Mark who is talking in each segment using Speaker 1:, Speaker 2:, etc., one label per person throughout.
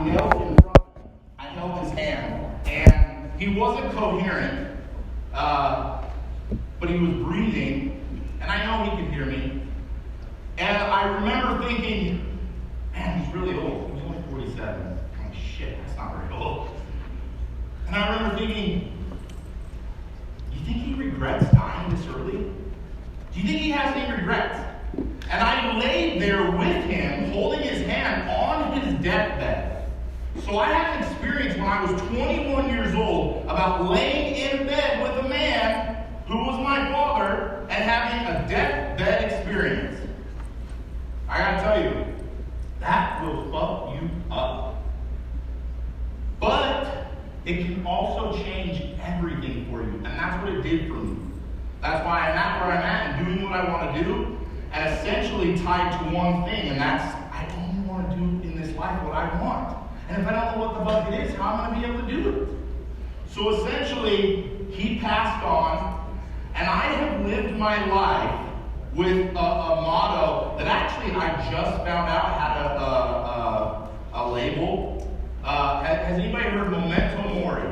Speaker 1: knelt in front of him. I held his hand, and he wasn't coherent, but he was breathing, and I know he could hear me. And I remember thinking, man, he's really old. He's only 47. I'm like, shit, that's not very old. And I remember thinking, do you think he regrets dying this early? Do you think he has any regrets? And I laid there with him, holding his hand on his deathbed. So I had an experience when I was 21 years old about laying in bed with a man who was my father and having a deathbed experience. I gotta tell you, that will fuck you up. But it can also change everything for you. And that's what it did for me. That's why I'm at where I'm at and doing what I want to do, and essentially tied to one thing, and that's I only want to do in this life what I want. And if I don't know what the fuck it is, how am I going to be able to do it? So essentially, he passed on, and I have lived my life with a motto that actually I just found out had a label. Has anybody heard memento mori?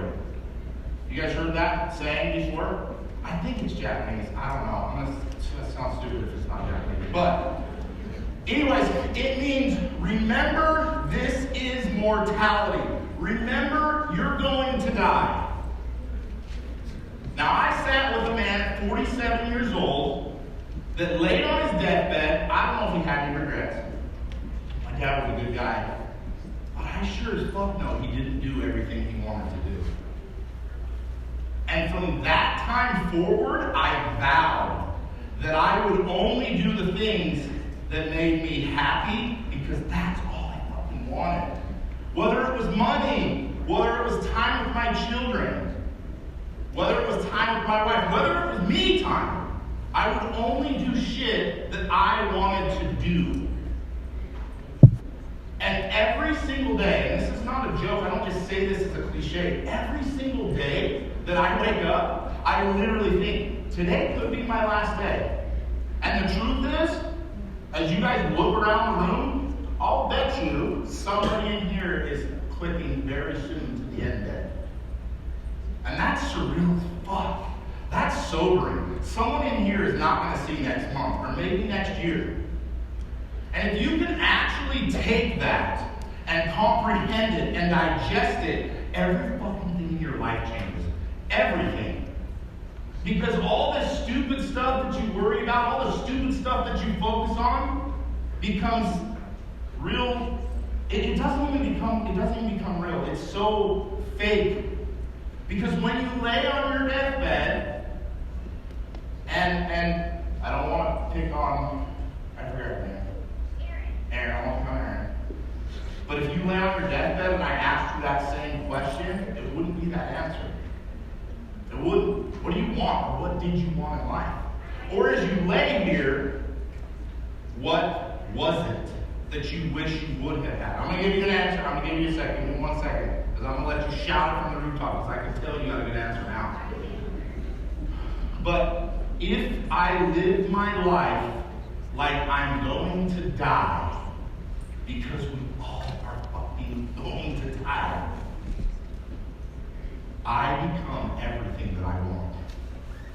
Speaker 1: You guys heard that saying before? I think it's Japanese. I don't know. That sounds stupid if it's not Japanese. But anyways, it means remember this is mortality. Remember you're going to die. Now I sat with a man at 47 years old that laid on his deathbed. I don't know if he had any regrets. My dad was a good guy. But I sure as fuck know he didn't do everything he wanted to do. And from that time forward, I vowed that I would only do the things that made me happy because that's all I fucking wanted. Whether it was money, whether it was time with my children, whether it was time with my wife, whether it was me time, I would only do shit that I wanted to do. And every single day, and this is not a joke, I don't just say this as a cliche, every single day that I wake up, I literally think, today could be my last day. And the truth is, as you guys look around the room, I'll bet you somebody in here is clicking very soon to the end day. And that's surreal as fuck. That's sobering. Someone in here is not going to see next month, or maybe next year. And if you can actually take that and comprehend it and digest it, every fucking thing in your life changes. Everything. Because all this stupid stuff that you worry about, all the stupid stuff that you focus on, becomes real. It doesn't even become real. It's so fake. Because when you lay on your deathbed, and I don't want to pick on, I forgot her name. Aaron, I won't pick on Aaron. But if you lay on your deathbed and I asked you that same question, it wouldn't be that answer. It wouldn't. What do you want? Or what did you want in life? Or as you lay here, what was it that you wish you would have had? I'm going to give you an answer. I'm going to give you a second. Give me 1 second. Because I'm going to let you shout it from the rooftop. Because I can tell you got a good answer now. But if I live my life like I'm going to die, because we all are fucking going to die, I become everything that I want.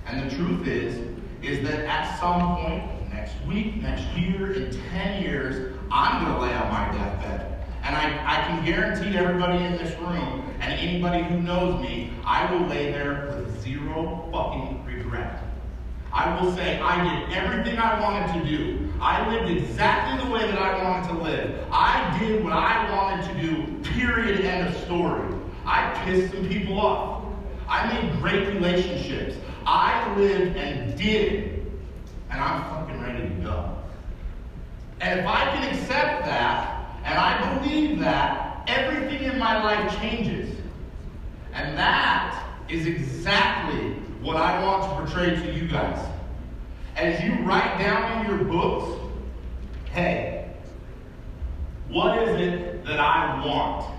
Speaker 1: And the truth is that at some point, next week, next year, in 10 years, I'm going to lay on my deathbed. And I can guarantee everybody in this room and anybody who knows me, I will lay there with zero fucking regret. I will say I did everything I wanted to do. I lived exactly the way that I wanted to live. I did what I wanted to do, period, end of story. I pissed some people off. I made great relationships. I lived and did. And I'm fucking ready to go. And if I can accept that, and I believe that, everything in my life changes. And that is exactly what I want to portray to you guys. As you write down in your books, hey, what is it that I want?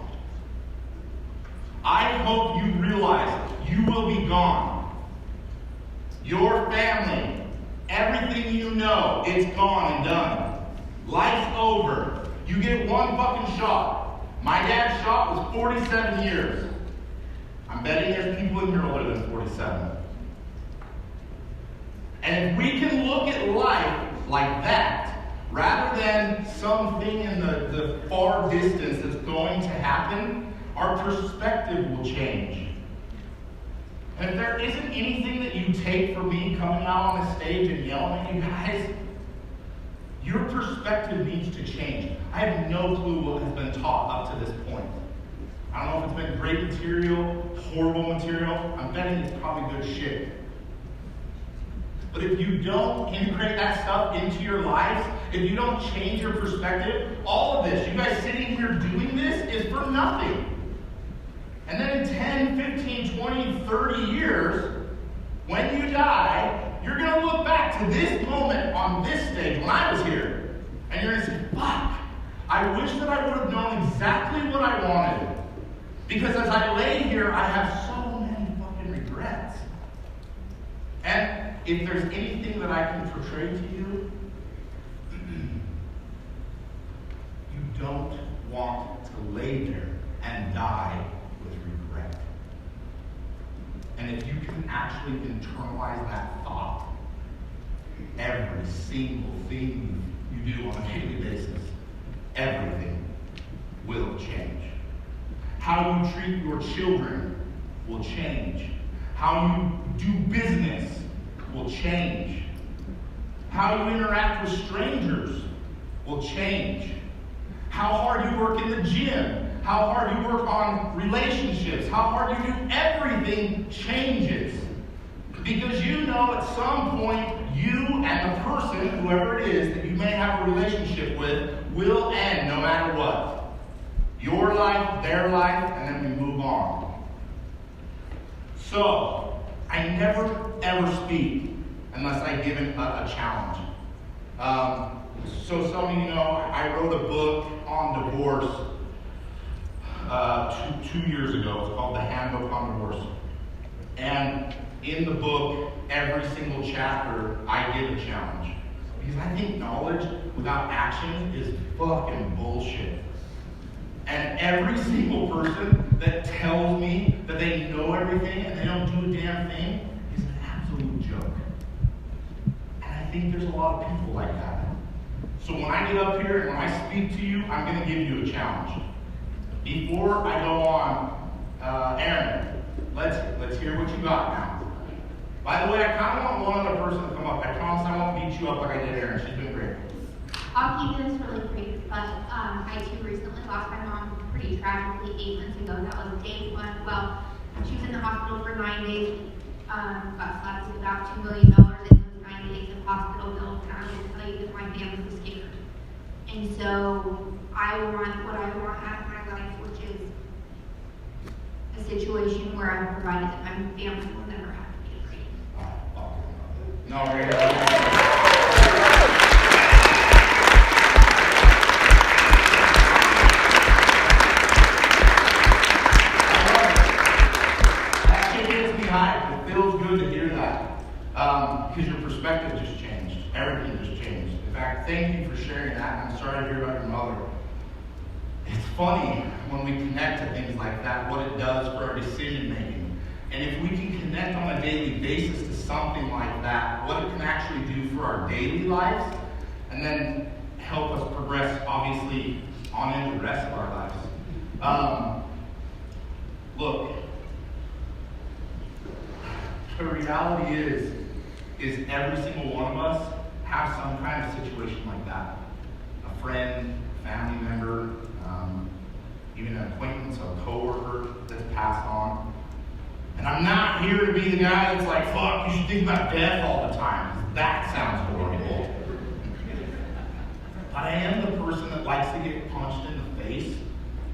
Speaker 1: I hope you realize you will be gone. Your family, everything you know, it's gone and done. Life's over. You get one fucking shot. My dad's shot was 47 years. I'm betting there's people in here older than 47. And if we can look at life like that, rather than something in the far distance that's going to happen, our perspective will change. And if there isn't anything that you take from me coming out on the stage and yelling at you guys, your perspective needs to change. I have no clue what has been taught up to this point. I don't know if it's been great material, horrible material. I'm betting it's probably good shit. But if you don't integrate that stuff into your lives, if you don't change your perspective, all of this, you guys sitting here doing this, is for nothing. And then in 10, 15, 20, 30 years, when you die, you're going to look back to this moment on this stage when I was here. And you're going to say, fuck, I wish that I would have known exactly what I wanted. Because as I lay here, I have so many fucking regrets. And if there's anything that I can portray to you, you don't want to lay there and die with regret. And if you can actually internalize that thought, every single thing you do on a daily basis, everything will change. How you treat your children will change. How you do business will change. How you interact with strangers will change. How hard you work in the gym, how hard you work on relationships, how hard you do everything changes. Because you know at some point you and the person, whoever it is that you may have a relationship with, will end no matter what. Your life, their life, and then we move on. So, I never ever speak unless I give it a challenge. So some of you know, I wrote a book on divorce 2 years ago. It's called The Handbook on Divorce. And in the book, every single chapter, I give a challenge. Because I think knowledge without action is fucking bullshit. And every single person that tells me that they know everything and they don't do a damn thing is an absolute joke. And I think there's a lot of people like that. So when I get up here and when I speak to you, I'm going to give you a challenge. Before I go on, Aaron, let's hear what you got now. By the way, I kind of want one other person to come up. I promise I won't beat you up like I did Aaron. She's been great.
Speaker 2: I'll keep this really brief, but I too recently lost my mom pretty tragically 8 months ago. That was day one. Well, she was in the hospital for 9 days. Got slapped with about $2 million in those 9 days of hospital bills, and I will tell you that my family was scared. And so I want what I want out of my life, which is a situation where I'm provided that my family will never have to be afraid.
Speaker 1: No, right. It feels good to hear that because your perspective just changed. Everything just changed. In fact, thank you for sharing that. I'm sorry to hear about your mother. It's funny when we connect to things like that, what it does for our decision making. And if we can connect on a daily basis to something like that, what it can actually do for our daily lives, and then help us progress, obviously, on into the rest of our lives. Look, the reality is every single one of us have some kind of situation like that. A friend, family member, even an acquaintance, a coworker that's passed on. And I'm not here to be the guy that's like, fuck, you should think about death all the time. That sounds horrible. But I am the person that likes to get punched in the face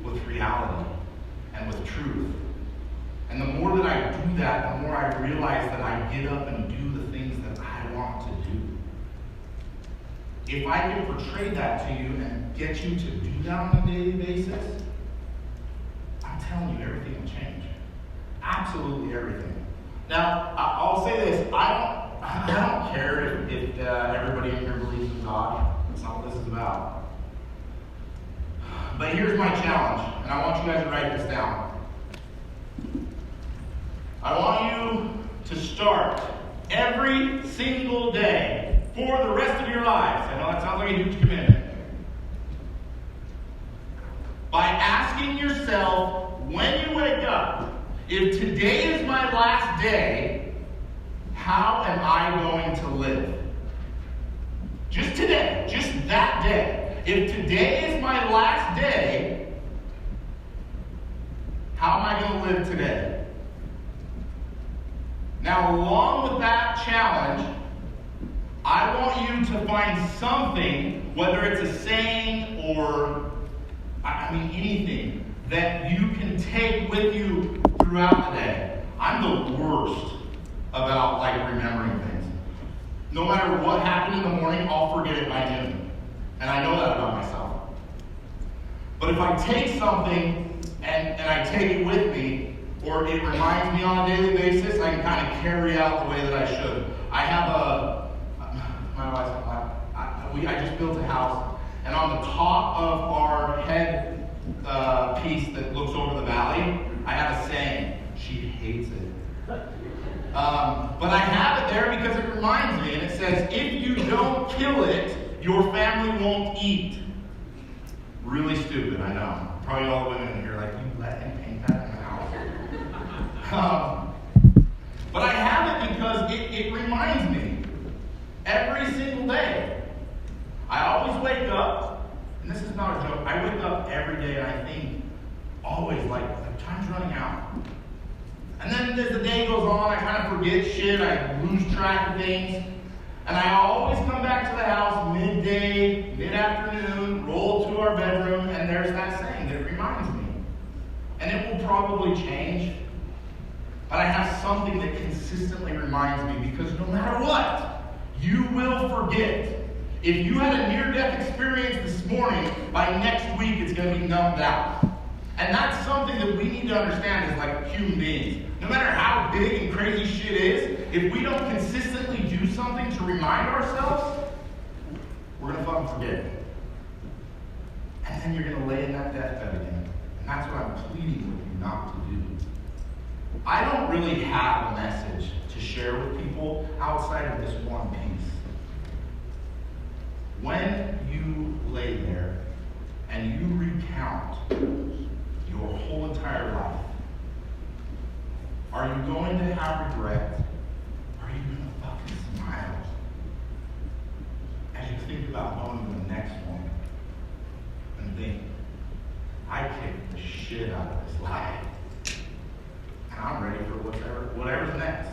Speaker 1: with reality and with truth. And the more that I do that, the more I realize that I get up and do the things that I want to do. If I can portray that to you and get you to do that on a daily basis, I'm telling you, everything will change. Absolutely everything. Now, I'll say this. I don't care if everybody in here believes in God. That's not what this is about. But here's my challenge, and I want you guys to write this down. I want you to start every single day for the rest of your lives. I know that sounds like a huge commitment. By asking yourself when you wake up, if today is my last day, how am I going to live? Just today, just that day. If today is my last day, how am I going to live today? Now, along with that challenge, I want you to find something, whether it's a saying or, anything, that you can take with you throughout the day. I'm the worst about, remembering things. No matter what happened in the morning, I'll forget it by noon. And I know that about myself. But if I take something and I take it with me, or it reminds me on a daily basis, I can kind of carry out the way that I should. I have I just built a house, and on the top of our head piece that looks over the valley, I have a saying. She hates it. But I have it there because it reminds me, and it says, if you don't kill it, your family won't eat. Really stupid, I know. Probably all the women in here you let him paint that in the house. But I have it because it reminds me every single day. I always wake up, and this is not a joke, I wake up every day and I think always time's running out. And then as the day goes on, I kind of forget shit, I lose track of things. And I always come back to the house midday, mid-afternoon, roll to our bedroom, and there's that saying that reminds me. And it will probably change, but I have something that consistently reminds me, because no matter what, you will forget. If you had a near-death experience this morning, by next week it's going to be numbed out. And that's something that we need to understand as human beings. No matter how big and crazy shit is, if we don't consistently do something to remind ourselves, we're going to fucking forget. And then you're going to lay in that deathbed again. And that's what I'm pleading with you not to do. I don't really have a message to share with people outside of this one piece. When you lay there and you recount your whole entire life, are you going to have regret? Or are you going to fucking smile as you think about going to the next one and think, I kicked the shit out of this life, and I'm ready for whatever's next.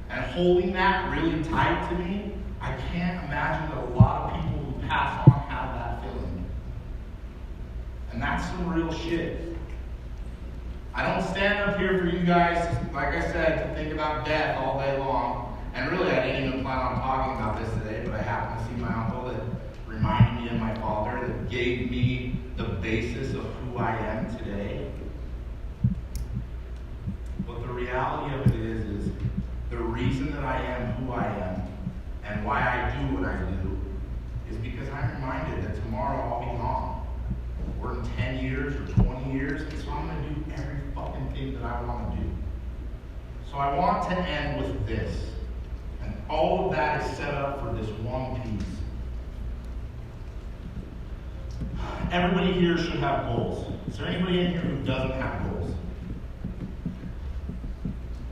Speaker 1: And holding that really tight to me, I can't imagine that a lot of people who pass on have that feeling. And that's some real shit. I don't stand up here for you guys, like I said, to think about death all day long. And really, I didn't even plan on talking about this today, but I happened to see my uncle that reminded me of my father, that gave me the basis of who I am today. But the reality of it is the reason that I am who I am and why I do what I do is because I'm reminded that tomorrow I'll be gone. Or in 10 years or 20 years, and so I'm going to do every fucking thing that I want to do. So I want to end with this. And all of that is set up for this one piece. Everybody here should have goals. Is there anybody in here who doesn't have goals?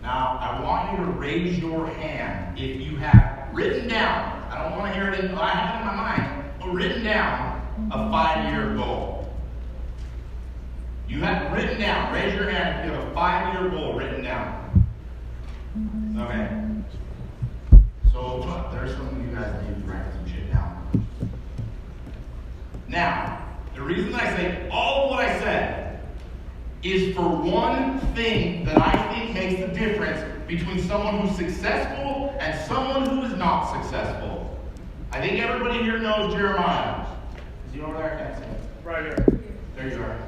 Speaker 1: Now, I want you to raise your hand if you have written down, I don't want to hear it, I have it in my mind, but written down a 5-year goal. You have it written down. Raise your hand if you have a 5-year goal written down. Okay. So there's some of you guys that need to write some shit down. Now, the reason I say all of what I said is for one thing that I think makes the difference between someone who's successful and someone who is not successful. I think everybody here knows Jeremiah. Is he over there? I can't see him.
Speaker 3: Right here.
Speaker 1: There you are.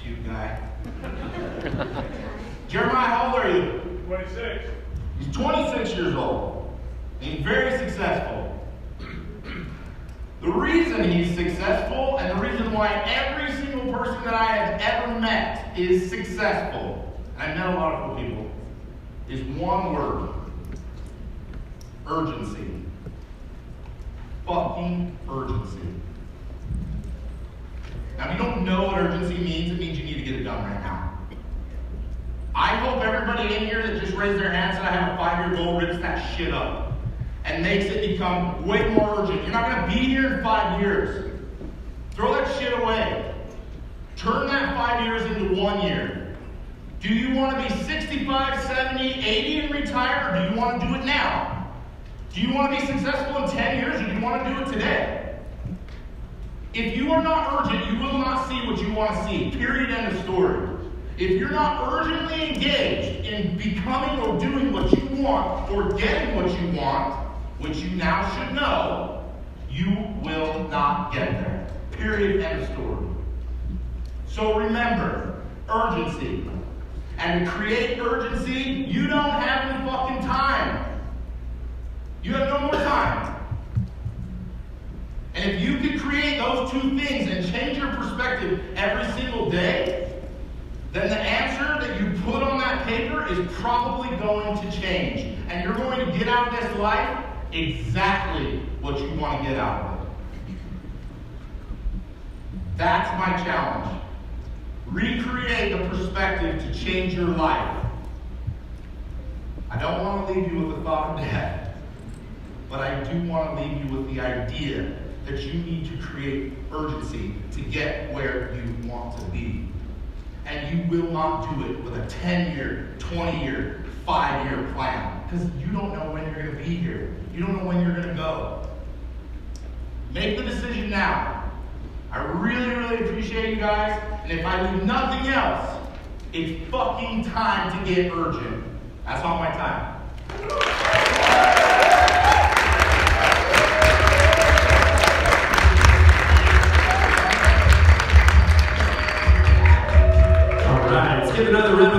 Speaker 1: Cute guy. Jeremiah, how old are you?
Speaker 3: 26.
Speaker 1: He's 26 years old. And he's very successful. The reason he's successful and the reason why every single person that I have ever met is successful, and I've met a lot of cool people, is one word: urgency. Fucking urgency. Now, if you don't know what urgency means, it means you need to get it done right now. I hope everybody in here that just raised their hand said I have a 5-year goal rips that shit up and makes it become way more urgent. You're not going to be here in 5 years. Throw that shit away. Turn that 5 years into 1 year. Do you want to be 65, 70, 80 and retire, or do you want to do it now? Do you want to be successful in 10 years, or do you want to do it today? If you are not urgent, you will not see what you want to see. Period, end of story. If you're not urgently engaged in becoming or doing what you want or getting what you want, which you now should know, you will not get there. Period, end of story. So remember, urgency. And to create urgency, you don't have any fucking time. You have no more time. And if you can create those two things and change your perspective every single day, then the answer that you put on that paper is probably going to change. And you're going to get out of this life exactly what you want to get out of it. That's my challenge. Recreate the perspective to change your life. I don't want to leave you with the thought of death, but I do want to leave you with the idea that you need to create urgency to get where you want to be. And you will not do it with a 10-year, 20-year, 5-year plan, because you don't know when you're going to be here. You don't know when you're going to go. Make the decision now. I really, really appreciate you guys. And if I leave nothing else, it's fucking time to get urgent. That's all my time.
Speaker 3: All right, let's give another round of